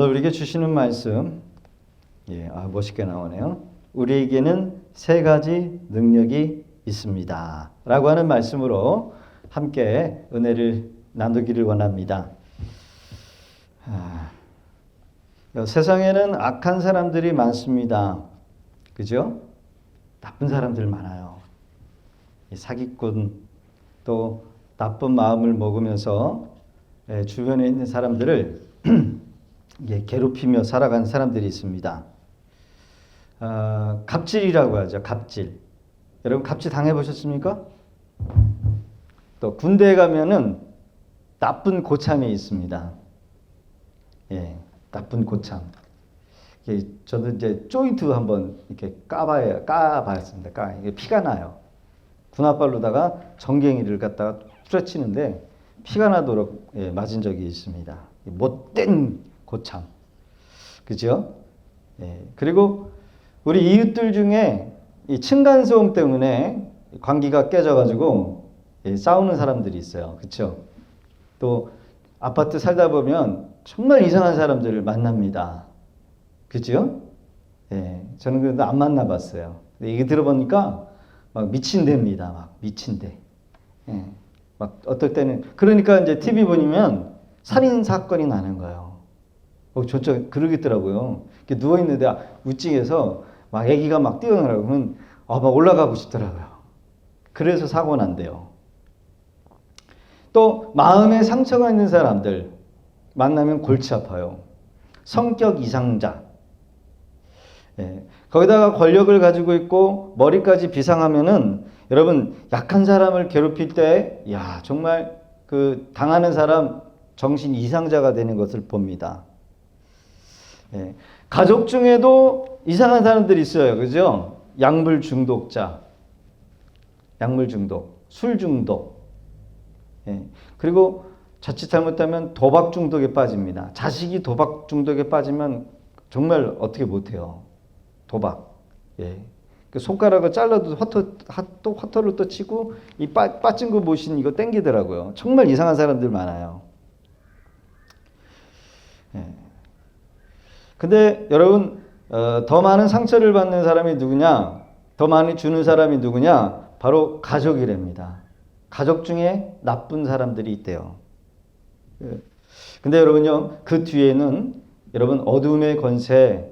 오늘 우리에게 주시는 말씀, 멋있게 나오네요. 우리에게는 세 가지 능력이 있습니다. 라고 하는 말씀으로 함께 은혜를 나누기를 원합니다. 세상에는 악한 사람들이 많습니다. 그죠? 나쁜 사람들 많아요. 사기꾼, 또 나쁜 마음을 먹으면서 주변에 있는 사람들을 괴롭히며 살아가는 사람들이 있습니다. 갑질이라고 하죠. 갑질. 여러분 갑질 당해보셨습니까? 또 군대에 가면은 나쁜 고참이 있습니다. 나쁜 고참. 저도 이제 조인트 한번 이렇게 까봤습니다. 이게 피가 나요. 군홧발로다가 정갱이를 갖다가 후려치는데 피가 나도록 맞은 적이 있습니다. 못된 고참. 그죠? 그리고 우리 이웃들 중에 이 층간소음 때문에 관계가 깨져가지고 싸우는 사람들이 있어요. 그쵸? 또 아파트 살다 보면 정말 이상한 사람들을 만납니다. 그죠? 저는 그래도 안 만나봤어요. 근데 이게 들어보니까 막 미친대입니다. 막 미친대. 막 어떨 때는 그러니까 이제 TV 보면 살인 사건이 나는 거예요. 저쪽 그러겠더라고요. 누워 있는데 우측에서 막 아기가 막 뛰어나가고 그러면 막 올라가고 싶더라고요. 그래서 사고 난대요. 또 마음에 상처가 있는 사람들 만나면 골치 아파요. 성격 이상자. 거기다가 권력을 가지고 있고 머리까지 비상하면은 여러분 약한 사람을 괴롭힐 때 정말 그 당하는 사람 정신 이상자가 되는 것을 봅니다. 가족 중에도 이상한 사람들이 있어요. 그죠? 약물 중독자, 약물 중독, 술 중독. 그리고 자칫 잘못하면 도박 중독에 빠집니다. 자식이 도박 중독에 빠지면 정말 어떻게 못해요. 도박. 그 손가락을 잘라도 화토를 또 치고 이 빠진 거 보신 이거 땡기더라고요. 정말 이상한 사람들 많아요. 근데 여러분 더 많은 상처를 받는 사람이 누구냐? 더 많이 주는 사람이 누구냐? 바로 가족이랍니다. 가족 중에 나쁜 사람들이 있대요. 근데 여러분요, 그 뒤에는 여러분 어둠의 권세,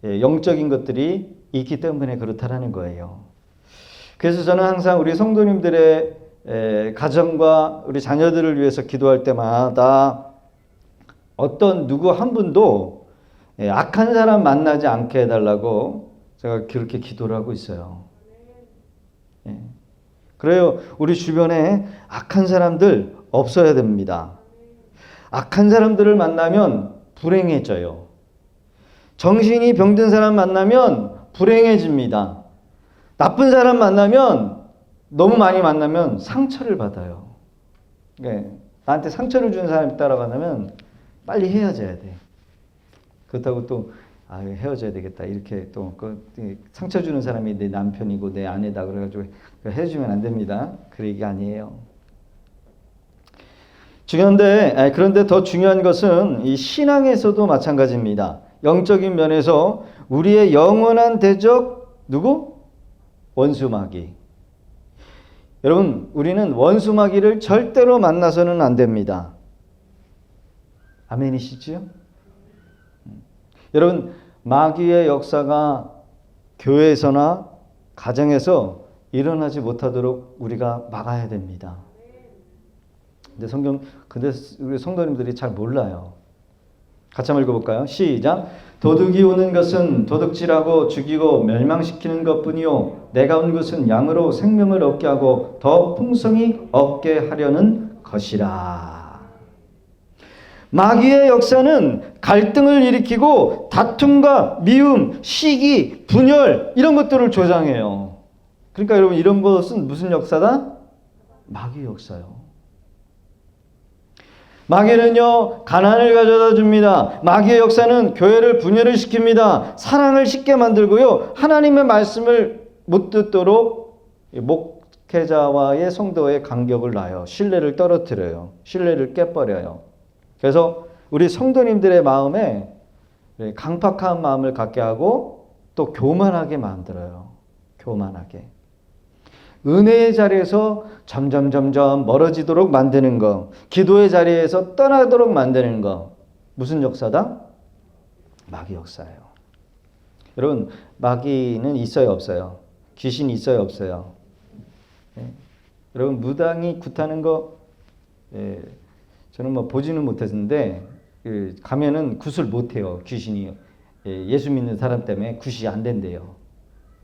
영적인 것들이 있기 때문에 그렇다라는 거예요. 그래서 저는 항상 우리 성도님들의 가정과 우리 자녀들을 위해서 기도할 때마다 어떤 누구 한 분도 악한 사람 만나지 않게 해달라고 제가 그렇게 기도를 하고 있어요. 그래요. 우리 주변에 악한 사람들 없어야 됩니다. 악한 사람들을 만나면 불행해져요. 정신이 병든 사람 만나면 불행해집니다. 나쁜 사람 만나면 너무 많이 만나면 상처를 받아요. 나한테 상처를 준 사람이 따라가면 빨리 헤어져야 돼. 그렇다고 또 헤어져야 되겠다 이렇게 또 상처 주는 사람이 내 남편이고 내 아내다 그래가지고 헤어지면 안 됩니다. 그 얘기 아니에요. 그런데 더 중요한 것은 이 신앙에서도 마찬가지입니다. 영적인 면에서 우리의 영원한 대적 누구? 원수마귀. 여러분 우리는 원수마귀를 절대로 만나서는 안 됩니다. 아멘이시죠? 여러분 마귀의 역사가 교회에서나 가정에서 일어나지 못하도록 우리가 막아야 됩니다. 근데 우리 성도님들이 잘 몰라요. 같이 한번 읽어볼까요? 시작. 도둑이 오는 것은 도둑질하고 죽이고 멸망시키는 것뿐이요 내가 온 것은 양으로 생명을 얻게 하고 더 풍성히 얻게 하려는 것이라. 마귀의 역사는 갈등을 일으키고 다툼과 미움, 시기, 분열 이런 것들을 조장해요. 그러니까 여러분 이런 것은 무슨 역사다? 마귀 역사요. 마귀는요 가난을 가져다 줍니다. 마귀의 역사는 교회를 분열을 시킵니다. 사랑을 쉽게 만들고요 하나님의 말씀을 못 듣도록 목회자와의 성도의 간격을 놔요. 신뢰를 떨어뜨려요. 신뢰를 깨버려요. 그래서 우리 성도님들의 마음에 강팍한 마음을 갖게 하고 또 교만하게 만들어요. 교만하게. 은혜의 자리에서 점점 멀어지도록 만드는 거, 기도의 자리에서 떠나도록 만드는 거, 무슨 역사다? 마귀 역사예요. 여러분, 마귀는 있어요, 없어요? 귀신이 있어요, 없어요? 여러분, 무당이 굿하는 거, 저는 뭐 보지는 못했는데 가면은 굿을 못해요. 귀신이 예수 믿는 사람 때문에 굿이 안 된대요.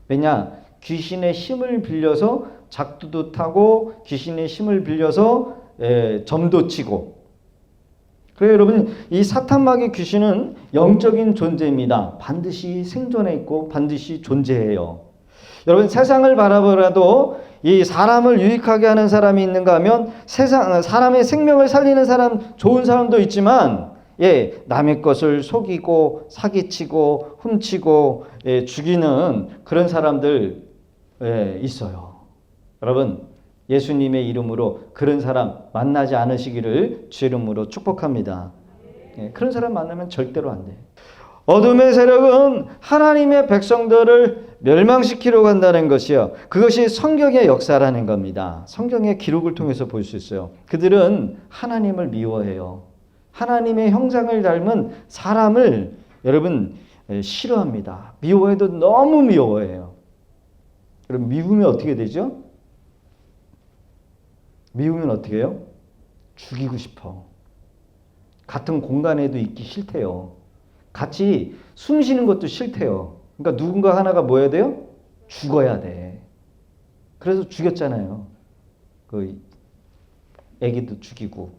왜냐? 귀신의 힘을 빌려서 작두도 타고 귀신의 힘을 빌려서 점도 치고. 그래요, 여러분, 이 사탄 마귀 귀신은 영적인 존재입니다. 반드시 생존해 있고 반드시 존재해요. 여러분, 세상을 바라보라도 이 사람을 유익하게 하는 사람이 있는가 하면 사람의 생명을 살리는 사람, 좋은 사람도 있지만 남의 것을 속이고 사기치고 훔치고 죽이는 그런 사람들 있어요. 여러분, 예수님의 이름으로 그런 사람 만나지 않으시기를 주 이름으로 축복합니다. 그런 사람 만나면 절대로 안 돼. 어둠의 세력은 하나님의 백성들을 멸망시키려고 한다는 것이요. 그것이 성경의 역사라는 겁니다. 성경의 기록을 통해서 볼 수 있어요. 그들은 하나님을 미워해요. 하나님의 형상을 닮은 사람을 여러분 싫어합니다. 미워해도 너무 미워해요. 그럼 미우면 어떻게 되죠? 미우면 어떻게 해요? 죽이고 싶어. 같은 공간에도 있기 싫대요. 같이 숨 쉬는 것도 싫대요. 그러니까 누군가 하나가 뭐 해야 돼요? 죽어야 돼. 그래서 죽였잖아요. 그 애기도 죽이고,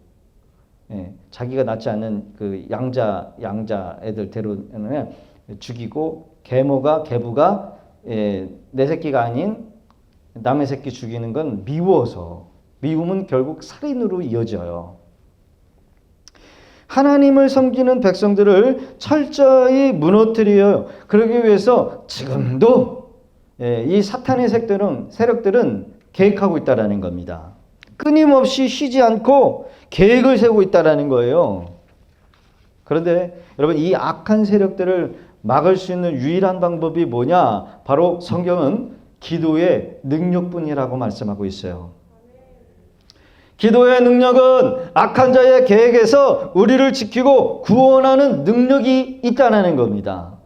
자기가 낳지 않은 그 양자 애들 데려오면 죽이고, 계부가 내 새끼가 아닌 남의 새끼 죽이는 건 미워서. 미움은 결국 살인으로 이어져요. 하나님을 섬기는 백성들을 철저히 무너뜨려요. 그러기 위해서 지금도 이 사탄의 세력들은 계획하고 있다는 겁니다. 끊임없이 쉬지 않고 계획을 세우고 있다는 거예요. 그런데 여러분, 이 악한 세력들을 막을 수 있는 유일한 방법이 뭐냐? 바로 성경은 기도의 능력뿐이라고 말씀하고 있어요. 기도의 능력은 악한 자의 계획에서 우리를 지키고 구원하는 능력이 있다는 겁니다.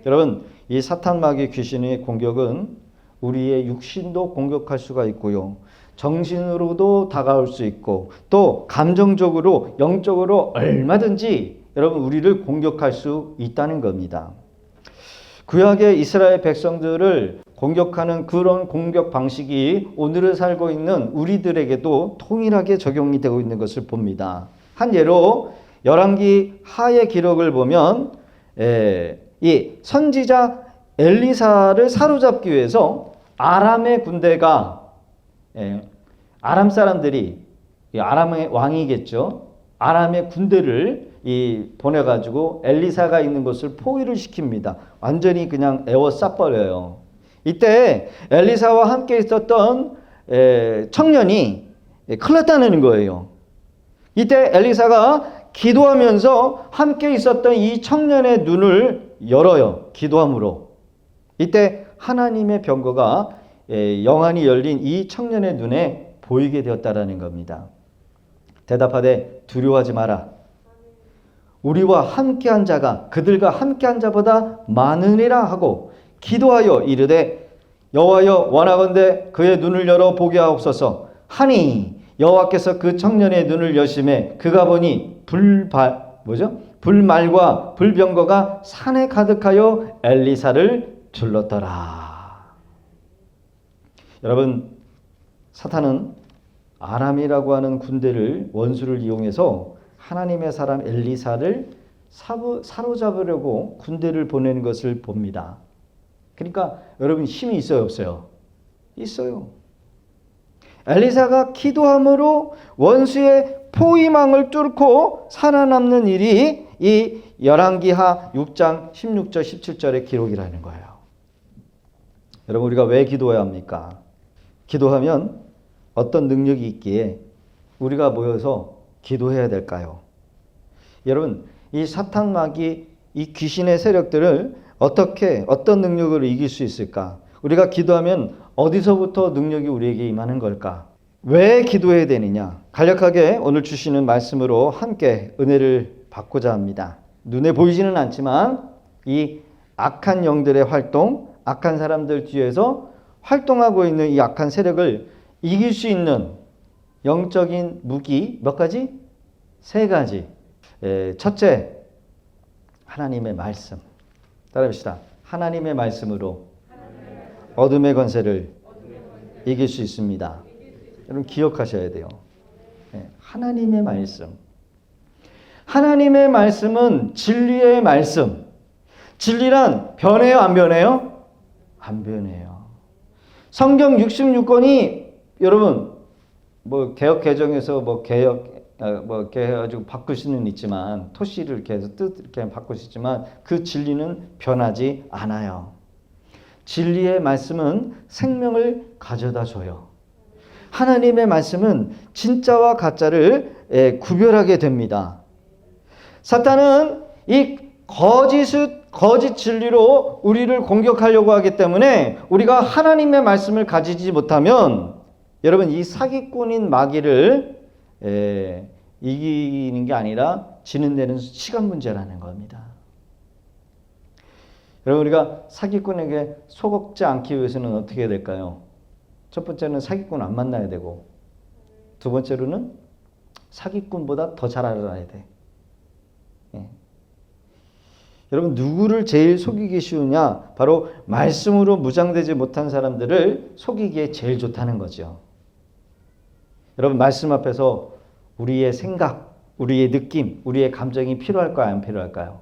여러분, 이 사탄 마귀 귀신의 공격은 우리의 육신도 공격할 수가 있고요. 정신으로도 다가올 수 있고 또 감정적으로 영적으로 얼마든지 여러분 우리를 공격할 수 있다는 겁니다. 구약의 이스라엘 백성들을 공격하는 그런 공격 방식이 오늘을 살고 있는 우리들에게도 통일하게 적용이 되고 있는 것을 봅니다. 한 예로 열왕기 하의 기록을 보면 이 선지자 엘리사를 사로잡기 위해서 아람의 군대가 아람 사람들이 아람의 왕이겠죠. 아람의 군대를 보내가지고 엘리사가 있는 곳을 포위를 시킵니다. 완전히 그냥 에워싸버려요. 이때 엘리사와 함께 있었던 청년이 큰일 났다는 거예요. 이때 엘리사가 기도하면서 함께 있었던 이 청년의 눈을 열어요. 기도함으로. 이때 하나님의 병거가 영안이 열린 이 청년의 눈에 보이게 되었다라는 겁니다. 대답하되 두려워하지 마라. 우리와 함께한 자가 그들과 함께한 자보다 많으리라 하고 기도하여 이르되 여호와여 원하건대 그의 눈을 열어 보게 하옵소서 하니 여호와께서 그 청년의 눈을 여심해 그가 보니 불말과 불병거가 산에 가득하여 엘리사를 둘렀더라. 여러분, 사탄은 아람이라고 하는 군대를 원수를 이용해서 하나님의 사람 엘리사를 사로잡으려고 군대를 보내는 것을 봅니다. 그러니까 여러분 힘이 있어요, 없어요? 있어요. 엘리사가 기도함으로 원수의 포위망을 뚫고 살아남는 일이 이 열왕기하 6장 16절 17절의 기록이라는 거예요. 여러분, 우리가 왜 기도해야 합니까? 기도하면 어떤 능력이 있기에 우리가 모여서 기도해야 될까요? 여러분, 이 사탄 마귀 이 귀신의 세력들을 어떻게 어떤 능력으로 이길 수 있을까? 우리가 기도하면 어디서부터 능력이 우리에게 임하는 걸까? 왜 기도해야 되느냐? 간략하게 오늘 주시는 말씀으로 함께 은혜를 받고자 합니다. 눈에 보이지는 않지만 이 악한 영들의 활동, 악한 사람들 뒤에서 활동하고 있는 이 악한 세력을 이길 수 있는 영적인 무기 몇 가지? 세 가지. 첫째, 하나님의 말씀. 따라합시다. 하나님의 말씀으로 어둠의 권세를 이길 수 있습니다. 여러분 기억하셔야 돼요. 하나님의 말씀. 하나님의 말씀은 진리의 말씀. 진리란 변해요, 안 변해요? 안 변해요. 성경 66권이 여러분 뭐 개혁 개정에서 뭐 개혁가지고 바꿀 수는 있지만 토시를 계속 뜻 이렇게 바꿀 수 있지만 그 진리는 변하지 않아요. 진리의 말씀은 생명을 가져다 줘요. 하나님의 말씀은 진짜와 가짜를 구별하게 됩니다. 사탄은 이 거짓 진리로 우리를 공격하려고 하기 때문에 우리가 하나님의 말씀을 가지지 못하면 여러분 이 사기꾼인 마귀를 이기는 게 아니라 지는 데는 시간 문제라는 겁니다. 여러분 우리가 사기꾼에게 속지 않기 위해서는 어떻게 해야 될까요? 첫 번째는 사기꾼 안 만나야 되고 두 번째로는 사기꾼보다 더 잘 알아야 돼. 여러분 누구를 제일 속이기 쉬우냐? 바로 말씀으로 무장되지 못한 사람들을 속이기에 제일 좋다는 거죠. 여러분 말씀 앞에서 우리의 생각, 우리의 느낌, 우리의 감정이 필요할까요? 안 필요할까요?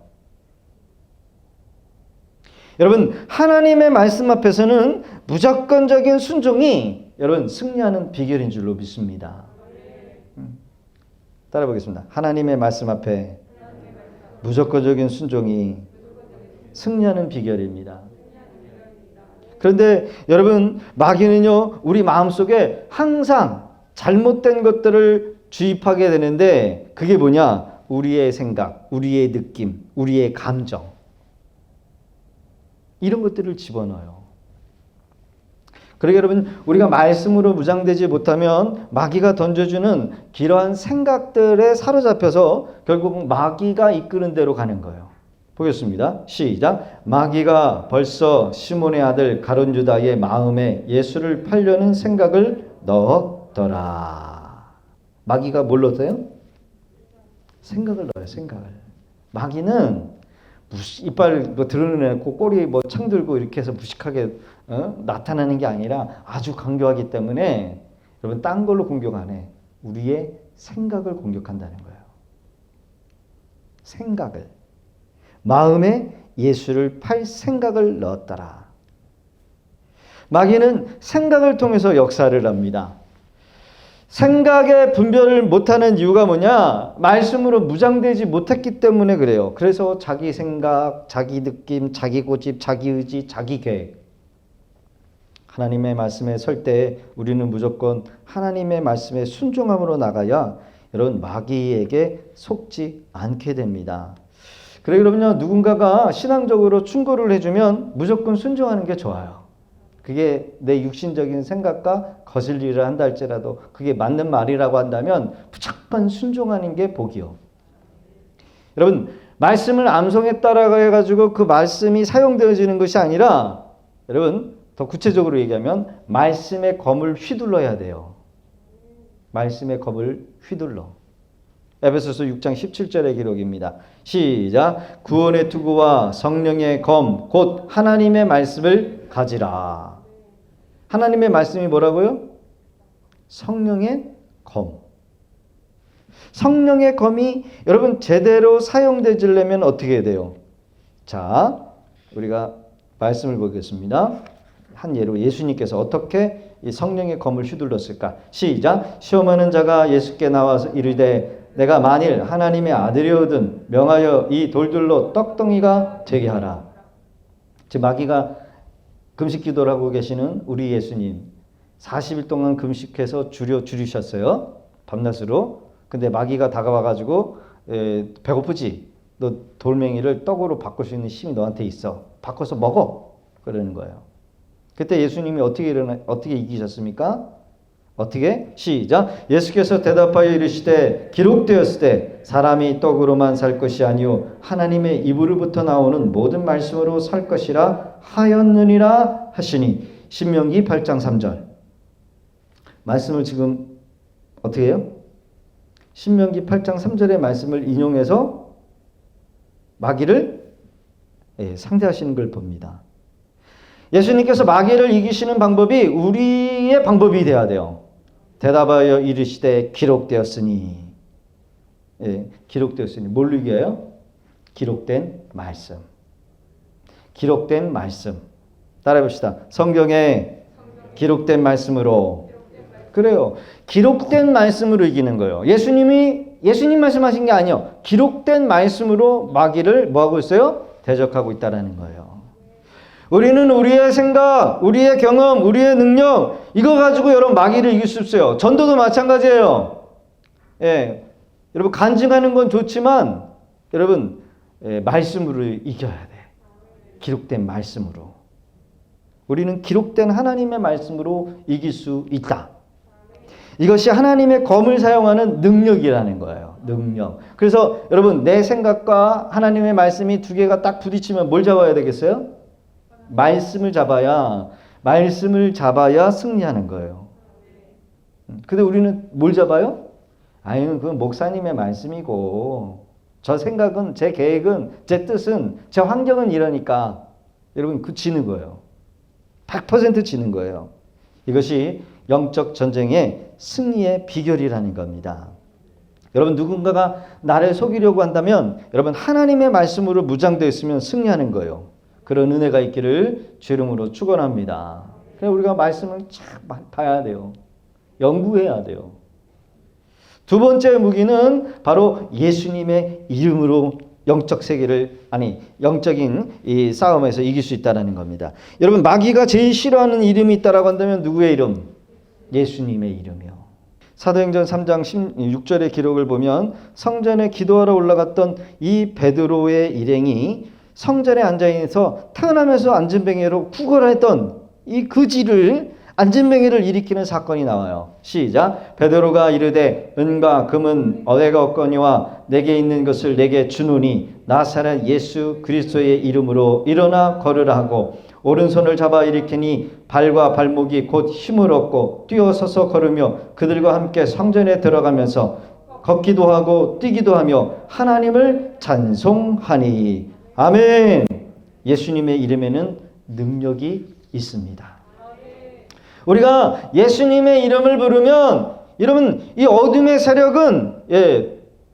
여러분 하나님의 말씀 앞에서는 무조건적인 순종이 여러분 승리하는 비결인 줄로 믿습니다. 따라 보겠습니다. 하나님의 말씀 앞에 무조건적인 순종이 승리하는 비결입니다. 그런데 여러분 마귀는요 우리 마음속에 항상 잘못된 것들을 주입하게 되는데 그게 뭐냐? 우리의 생각, 우리의 느낌, 우리의 감정 이런 것들을 집어넣어요. 그러게 여러분 우리가 말씀으로 무장되지 못하면 마귀가 던져주는 그러한 생각들에 사로잡혀서 결국 마귀가 이끄는 대로 가는 거예요. 보겠습니다. 시작. 마귀가 벌써 시몬의 아들 가룟 유다의 마음에 예수를 팔려는 생각을 넣었더라. 마귀가 뭘 넣었어요? 생각을 넣어요. 생각을. 마귀는 이빨 드러내고 꼬리 창 들고 이렇게 해서 무식하게 나타나는 게 아니라 아주 강교하기 때문에 여러분 딴 걸로 공격 안 해. 우리의 생각을 공격한다는 거예요. 생각을. 마음에 예수를 팔 생각을 넣었더라. 마귀는 생각을 통해서 역사를 합니다. 생각의 분별을 못하는 이유가 뭐냐? 말씀으로 무장되지 못했기 때문에 그래요. 그래서 자기 생각, 자기 느낌, 자기 고집, 자기 의지, 자기 계획. 하나님의 말씀에 설 때 우리는 무조건 하나님의 말씀에 순종함으로 나가야 여러분 마귀에게 속지 않게 됩니다. 그래 그러면요 누군가가 신앙적으로 충고를 해주면 무조건 순종하는 게 좋아요. 그게 내 육신적인 생각과 거슬리를 한다 할지라도 그게 맞는 말이라고 한다면 무조건 순종하는 게 복이요. 여러분 말씀을 암송했다라고 해가지고 그 말씀이 사용되어지는 것이 아니라 여러분 더 구체적으로 얘기하면 말씀의 검을 휘둘러야 돼요. 말씀의 검을 휘둘러. 에베소서 6장 17절의 기록입니다. 시작. 구원의 투구와 성령의 검 곧 하나님의 말씀을 가지라. 하나님의 말씀이 뭐라고요? 성령의 검. 성령의 검이 여러분 제대로 사용되려면 어떻게 돼요? 자, 우리가 말씀을 보겠습니다. 한 예로 예수님께서 어떻게 이 성령의 검을 휘둘렀을까? 시작. 시험하는 자가 예수께 나와서 이르되 내가 만일 하나님의 아들이거든 명하여 이 돌들로 떡덩이가 되게 하라. 지금 마귀가 금식 기도를 하고 계시는 우리 예수님 40일 동안 금식해서 줄이셨어요. 밤낮으로. 근데 마귀가 다가와가지고 배고프지? 너 돌멩이를 떡으로 바꿀 수 있는 힘이 너한테 있어. 바꿔서 먹어. 그러는 거예요. 그때 예수님이 어떻게 이기셨습니까? 어떻게? 시작. 예수께서 대답하여 이르시되 기록되었을 때 사람이 떡으로만 살 것이 아니요 하나님의 입으로부터 나오는 모든 말씀으로 살 것이라 하였느니라 하시니. 신명기 8장 3절. 말씀을 지금 어떻게 해요? 신명기 8장 3절의 말씀을 인용해서 마귀를 상대하시는 걸 봅니다. 예수님께서 마귀를 이기시는 방법이 우리의 방법이 돼야 돼요. 대답하여 이르시되 기록되었으니. 기록되었으니. 뭘로 이겨요? 기록된 말씀. 기록된 말씀. 따라해 봅시다. 성경에 기록된 말씀으로. 그래요. 기록된 말씀으로 이기는 거예요. 예수님 말씀하신 게 아니에요. 기록된 말씀으로 마귀를 뭐하고 있어요? 대적하고 있다는 거예요. 우리는 우리의 생각, 우리의 경험, 우리의 능력 이거 가지고 여러분 마귀를 이길 수 없어요. 전도도 마찬가지예요. 여러분 간증하는 건 좋지만 여러분 말씀으로 이겨야 돼. 기록된 말씀으로. 우리는 기록된 하나님의 말씀으로 이길 수 있다. 이것이 하나님의 검을 사용하는 능력이라는 거예요. 능력. 그래서 여러분 내 생각과 하나님의 말씀이 두 개가 딱 부딪히면 뭘 잡아야 되겠어요? 말씀을 잡아야 승리하는 거예요. 근데 우리는 뭘 잡아요? 아유, 그건 목사님의 말씀이고 저 생각은, 제 계획은, 제 뜻은, 제 환경은 이러니까 여러분 그 지는 거예요. 100% 지는 거예요. 이것이 영적 전쟁의 승리의 비결이라는 겁니다. 여러분 누군가가 나를 속이려고 한다면 여러분 하나님의 말씀으로 무장되어 있으면 승리하는 거예요. 그런 은혜가 있기를 주 이름으로 축원합니다. 그래서 우리가 말씀을 참 봐야 돼요. 연구해야 돼요. 두 번째 무기는 바로 예수님의 이름으로 영적인 이 싸움에서 이길 수 있다는 겁니다. 여러분 마귀가 제일 싫어하는 이름이 있다라고 한다면 누구의 이름? 예수님의 이름이요. 사도행전 3장 16절의 기록을 보면 성전에 기도하러 올라갔던 이 베드로의 일행이 성전에 앉아있어서 태어나면서 안진뱅이로 구걸했던 이 그지를 안진뱅이를 일으키는 사건이 나와요. 시작. 베드로가 이르되 은과 금은 어디가 없거니와 내게 있는 것을 내게 주노니 나사렛 예수 그리스도의 이름으로 일어나 걸으라 하고 오른손을 잡아 일으키니 발과 발목이 곧 힘을 얻고 뛰어서서 걸으며 그들과 함께 성전에 들어가면서 걷기도 하고 뛰기도 하며 하나님을 찬송하니. 아멘. 예수님의 이름에는 능력이 있습니다. 우리가 예수님의 이름을 부르면 여러분 이 어둠의 세력은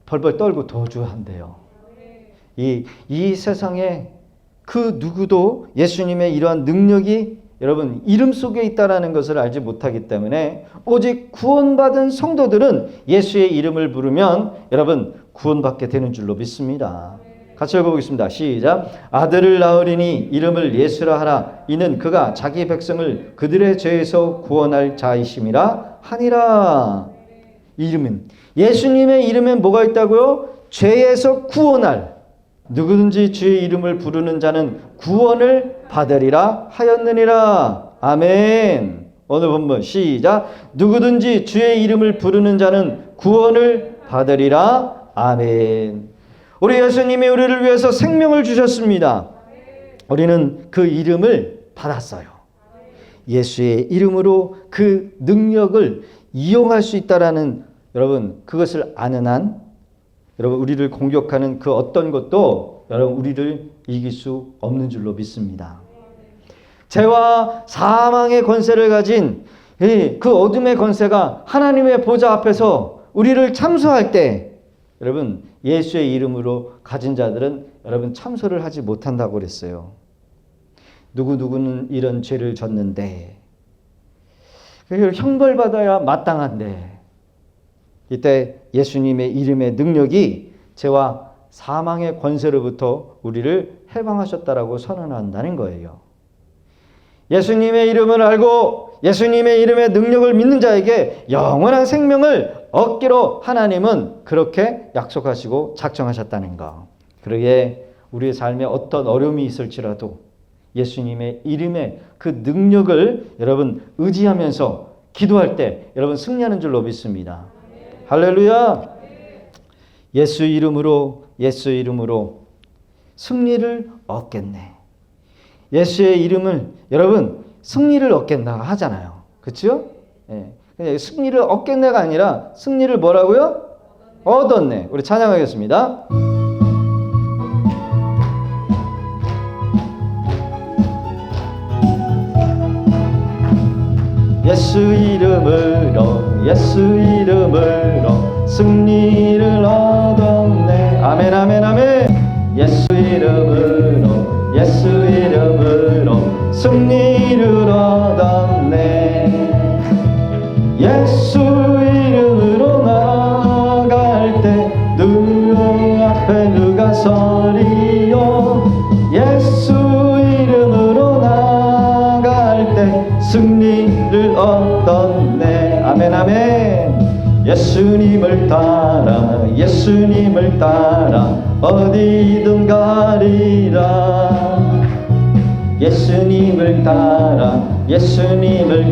벌벌 떨고 도주한대요. 이 세상에 그 누구도 예수님의 이러한 능력이 여러분 이름 속에 있다는 것을 알지 못하기 때문에 오직 구원받은 성도들은 예수의 이름을 부르면 여러분 구원받게 되는 줄로 믿습니다. 같이 읽어보겠습니다. 시작. 아들을 낳으리니 이름을 예수라 하라. 이는 그가 자기 백성을 그들의 죄에서 구원할 자이심이라 하니라. 이름은 예수님의 이름엔 뭐가 있다고요? 죄에서 구원할. 누구든지 주의 이름을 부르는 자는 구원을 받으리라 하였느니라. 아멘. 오늘 본문 시작. 누구든지 주의 이름을 부르는 자는 구원을 받으리라. 아멘. 우리 예수님이 우리를 위해서 생명을 주셨습니다. 우리는 그 이름을 받았어요. 예수의 이름으로 그 능력을 이용할 수 있다라는 여러분 그것을 아는 한 여러분 우리를 공격하는 그 어떤 것도 여러분 우리를 이길 수 없는 줄로 믿습니다. 죄와 사망의 권세를 가진 그 어둠의 권세가 하나님의 보좌 앞에서 우리를 참소할 때 여러분 예수의 이름으로 가진 자들은 여러분 참소를 하지 못한다고 그랬어요. 누구는 이런 죄를 졌는데 형벌받아야 마땅한데 이때 예수님의 이름의 능력이 죄와 사망의 권세로부터 우리를 해방하셨다라고 선언한다는 거예요. 예수님의 이름을 알고 예수님의 이름의 능력을 믿는 자에게 영원한 생명을 얻기로 하나님은 그렇게 약속하시고 작정하셨다는 거. 그러기에 우리의 삶에 어떤 어려움이 있을지라도 예수님의 이름의 그 능력을 여러분 의지하면서 기도할 때 여러분 승리하는 줄로 믿습니다. 할렐루야. 예수 이름으로 승리를 얻겠네. 예수의 이름을 여러분 승리를 얻겠나 하잖아요. 그렇죠? 예. 승리를 얻겠네가 아니라 승리를 뭐라고요? 얻었네. 우리 찬양하겠습니다. 예수 이름으로 승리를 얻었네. 아멘 아멘 아멘. 예수 이름으로 승리를 얻었네. 예수 이름으로 나아갈 때 누구 앞에 누가 서리요. 예수 이름으로 나아갈 때 승리를 얻었네. 아멘 아멘. 예수님을 따라 어디든 가리라. 예수님을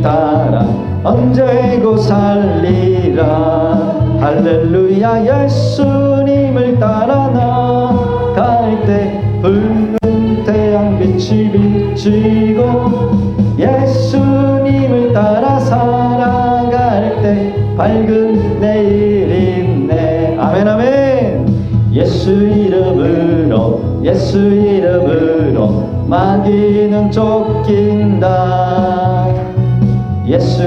따라 언제고 살리라. 할렐루야. 예수님을 따라 나갈 때 붉은 태양빛이 비치고 예수님을 따라 살아갈 때 밝은 내일 있네. 아멘 아멘. 예수 이름으로 마귀는 쫓긴다. 예수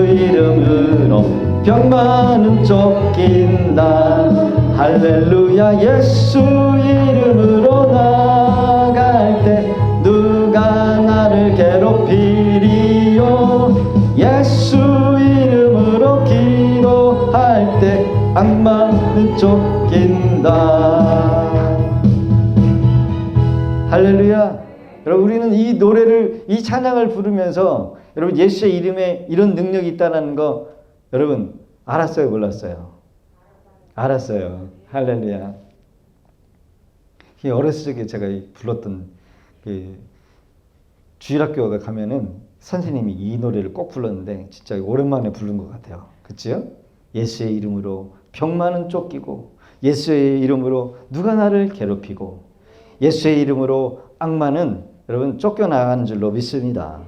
이름으로 병마는 쫓긴다. 할렐루야. 예수 이름으로 나갈 때 누가 나를 괴롭히리요. 예수 이름으로 기도할 때 악마는 쫓긴다. 할렐루야. 여러분 우리는 이 노래를 이 찬양을 부르면서 여러분 예수의 이름에 이런 능력이 있다는 거 여러분 알았어요 몰랐어요? 알았어요. 할렐루야. 어렸을 적에 제가 불렀던 주일학교가 가면은 선생님이 이 노래를 꼭 불렀는데 진짜 오랜만에 부른 것 같아요. 그렇죠? 예수의 이름으로 병마는 쫓기고 예수의 이름으로 누가 나를 괴롭히고 예수의 이름으로 악마는 여러분 쫓겨나가는 줄로 믿습니다.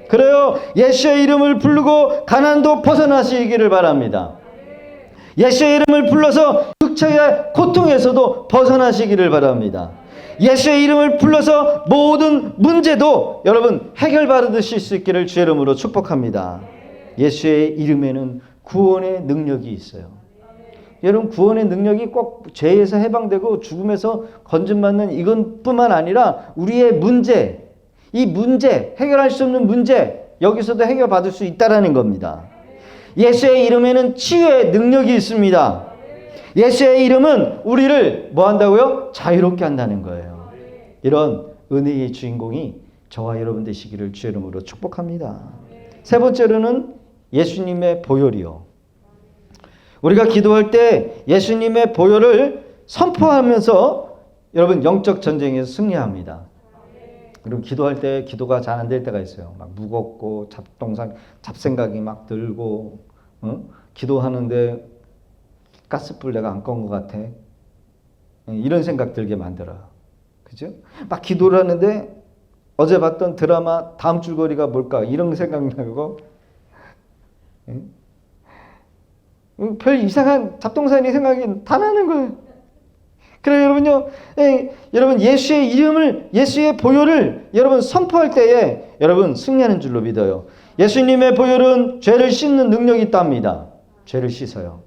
그래요. 예수의 이름을 부르고 가난도 벗어나시기를 바랍니다. 예수의 이름을 불러서 육체의 고통에서도 벗어나시기를 바랍니다. 예수의 이름을 불러서 모든 문제도 여러분 해결받으실 수 있기를 주의 이름으로 축복합니다. 예수의 이름에는 구원의 능력이 있어요. 여러분 구원의 능력이 꼭 죄에서 해방되고 죽음에서 건짐받는 이것뿐만 아니라 우리의 문제, 이 문제, 해결할 수 없는 문제 여기서도 해결받을 수 있다는 겁니다. 예수의 이름에는 치유의 능력이 있습니다. 예수의 이름은 우리를 뭐 한다고요? 자유롭게 한다는 거예요. 이런 은혜의 주인공이 저와 여러분 되시기를 주의 이름으로 축복합니다. 세 번째로는 예수님의 보혈이요. 우리가 기도할 때 예수님의 보혈을 선포하면서 여러분 영적 전쟁에서 승리합니다. 그리고 기도할 때 기도가 잘 안 될 때가 있어요. 막 무겁고 잡생각이 막 들고 기도하는데 가스불 내가 안 껐 것 같아. 이런 생각 들게 만들어요. 그죠? 막 기도를 하는데 어제 봤던 드라마 다음 줄거리가 뭘까 이런 생각 나고 별 이상한 잡동사니 생각이 다 나는 거예요. 그래요 여러분요. 여러분 예수의 이름을 예수의 보혈을 여러분 선포할 때에 여러분 승리하는 줄로 믿어요. 예수님의 보혈은 죄를 씻는 능력이 있답니다. 죄를 씻어요.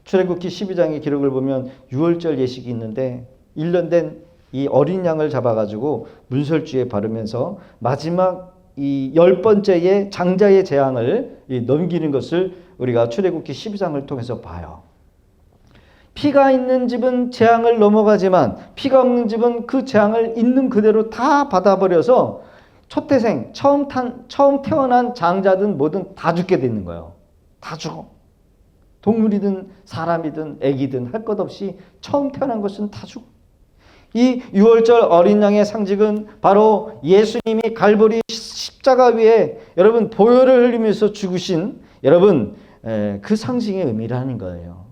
출애굽기 12장의 기록을 보면 유월절 예식이 있는데 1년 된 이 어린 양을 잡아가지고 문설주에 바르면서 마지막 이 10번째의 장자의 재앙을 넘기는 것을 우리가 출애굽기 12장을 통해서 봐요. 피가 있는 집은 재앙을 넘어가지만 피가 없는 집은 그 재앙을 있는 그대로 다 받아버려서 초태생 처음 태어난 장자든 뭐든 다 죽게 되는 거예요. 다 죽어. 동물이든 사람이든 애기든 할 것 없이 처음 태어난 것은 다 죽어. 이 유월절 어린 양의 상징은 바로 예수님이 갈보리 십자가 위에 여러분 보혈을 흘리면서 죽으신 여러분 그 상징의 의미라는 거예요.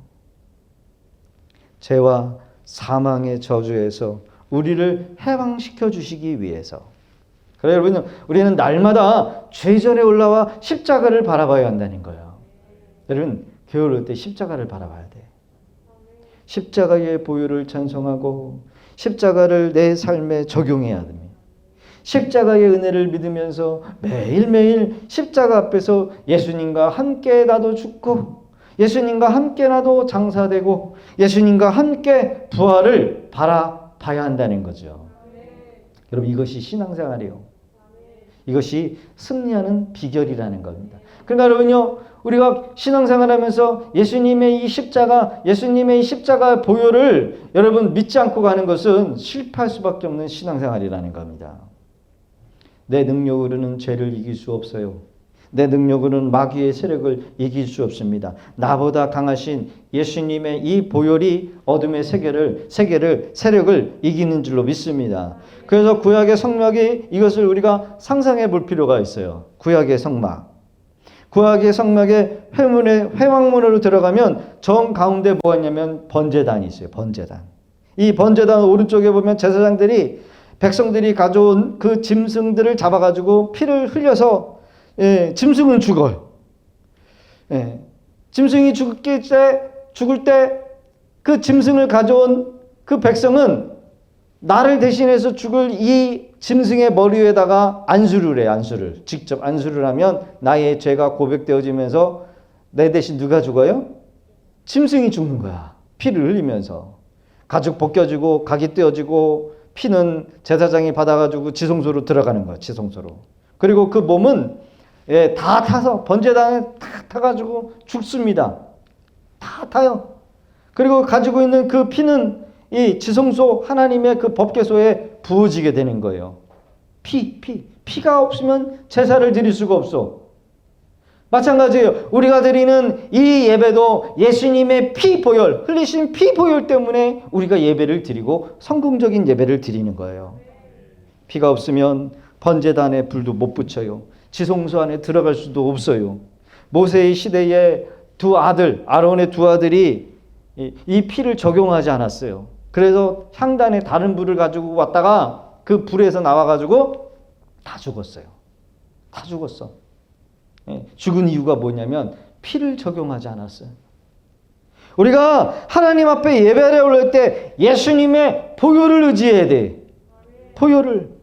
죄와 사망의 저주에서 우리를 해방시켜 주시기 위해서. 그래요, 여러분, 우리는 날마다 죄전에 올라와 십자가를 바라봐야 한다는 거예요. 여러분, 교회 올 때 십자가를 바라봐야 돼. 십자가의 보혈을 찬송하고 십자가를 내 삶에 적용해야 됩니다. 십자가의 은혜를 믿으면서 매일매일 십자가 앞에서 예수님과 함께 나도 죽고 예수님과 함께 나도 장사되고 예수님과 함께 부활을 바라봐야 한다는 거죠. 여러분, 이것이 신앙생활이에요. 이것이 승리하는 비결이라는 겁니다. 그러니까 여러분요, 우리가 신앙생활하면서 예수님의 이 십자가, 예수님의 이 십자가 보혈을 여러분 믿지 않고 가는 것은 실패할 수밖에 없는 신앙생활이라는 겁니다. 내 능력으로는 죄를 이길 수 없어요. 내 능력으로는 마귀의 세력을 이길 수 없습니다. 나보다 강하신 예수님의 이 보혈이 어둠의 세력을 이기는 줄로 믿습니다. 그래서 구약의 성막이 이것을 우리가 상상해 볼 필요가 있어요. 구약의 성막. 구약의 성막의 회막문으로 들어가면 정 가운데 뭐가 있냐면 번제단이 있어요. 번제단. 이 번제단 오른쪽에 보면 제사장들이 백성들이 가져온 그 짐승들을 잡아가지고 피를 흘려서 짐승은 죽어요. 짐승이 죽을 때 그 짐승을 가져온 그 백성은 나를 대신해서 죽을 이 짐승의 머리 위에다가 안수를 해요. 안수를. 직접 안수를 하면 나의 죄가 고백되어지면서 내 대신 누가 죽어요? 짐승이 죽는 거야. 피를 흘리면서. 가죽 벗겨지고 각이 떼어지고 피는 제사장이 받아가지고 지성소로 들어가는 거야. 지성소로. 그리고 그 몸은 다 타서 번제단에 다 타가지고 죽습니다. 다 타요. 그리고 가지고 있는 그 피는 이 지성소 하나님의 그 법궤소에 부어지게 되는 거예요. 피가 없으면 제사를 드릴 수가 없어. 마찬가지예요. 우리가 드리는 이 예배도 예수님의 피 보혈, 흘리신 피 보혈 때문에 우리가 예배를 드리고 성공적인 예배를 드리는 거예요. 피가 없으면 번제단에 불도 못 붙여요. 지성소 안에 들어갈 수도 없어요. 모세의 시대에 아론의 두 아들이 이 피를 적용하지 않았어요. 그래서 향단에 다른 불을 가지고 왔다가 그 불에서 나와가지고 다 죽었어요. 다 죽었어. 죽은 이유가 뭐냐면 피를 적용하지 않았어요. 우리가 하나님 앞에 예배를 올릴 때 예수님의 보혈을 의지해야 돼. 보혈을.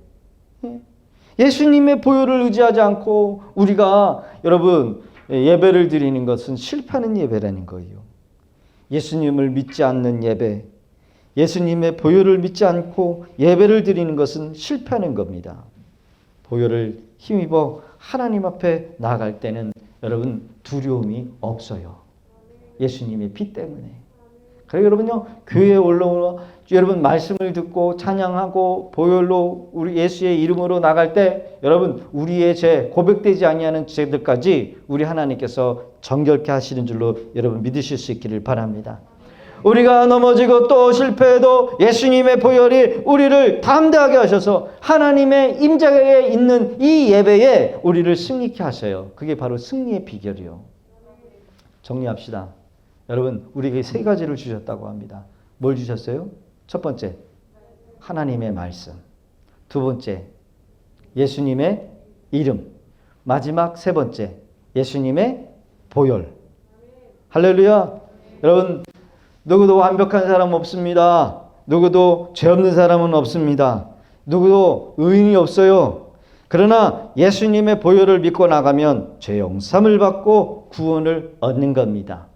예수님의 보혈을 의지하지 않고 우리가 여러분 예배를 드리는 것은 실패하는 예배라는 거예요. 예수님을 믿지 않는 예배, 예수님의 보혈을 믿지 않고 예배를 드리는 것은 실패하는 겁니다. 보혈을 힘입어 하나님 앞에 나아갈 때는 여러분 두려움이 없어요. 예수님의 피 때문에. 그래서 여러분요, 교회에 올라오면 여러분 말씀을 듣고 찬양하고 보혈로 우리 예수의 이름으로 나갈 때 여러분 우리의 죄, 고백되지 아니하는 죄들까지 우리 하나님께서 정결케 하시는 줄로 여러분 믿으실 수 있기를 바랍니다. 우리가 넘어지고 또 실패해도 예수님의 보혈이 우리를 담대하게 하셔서 하나님의 임재에 있는 이 예배에 우리를 승리케 하셔요. 그게 바로 승리의 비결이요. 정리합시다. 여러분, 우리에게 세 가지를 주셨다고 합니다. 뭘 주셨어요? 첫 번째, 하나님의 말씀. 두 번째, 예수님의 이름. 마지막 세 번째, 예수님의 보혈. 할렐루야. 여러분, 누구도 완벽한 사람 없습니다. 누구도 죄 없는 사람은 없습니다. 누구도 의인이 없어요. 그러나 예수님의 보혈을 믿고 나가면 죄 용서를 받고 구원을 얻는 겁니다.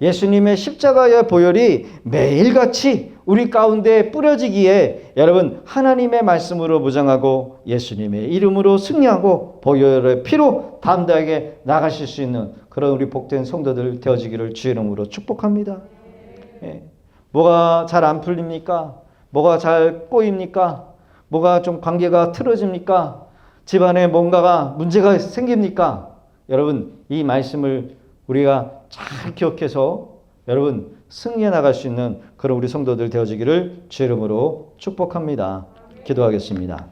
예수님의 십자가의 보혈이 매일같이 우리 가운데 뿌려지기에 여러분 하나님의 말씀으로 무장하고 예수님의 이름으로 승리하고 보혈의 피로 담대하게 나가실 수 있는 그런 우리 복된 성도들 되어지기를 주의 이름으로 축복합니다. 뭐가 잘 안 풀립니까? 뭐가 잘 꼬입니까? 뭐가 좀 관계가 틀어집니까? 집안에 뭔가가 문제가 생깁니까? 여러분 이 말씀을 우리가 잘 기억해서 여러분 승리해 나갈 수 있는 그런 우리 성도들 되어지기를 주의 이름으로 축복합니다. 기도하겠습니다.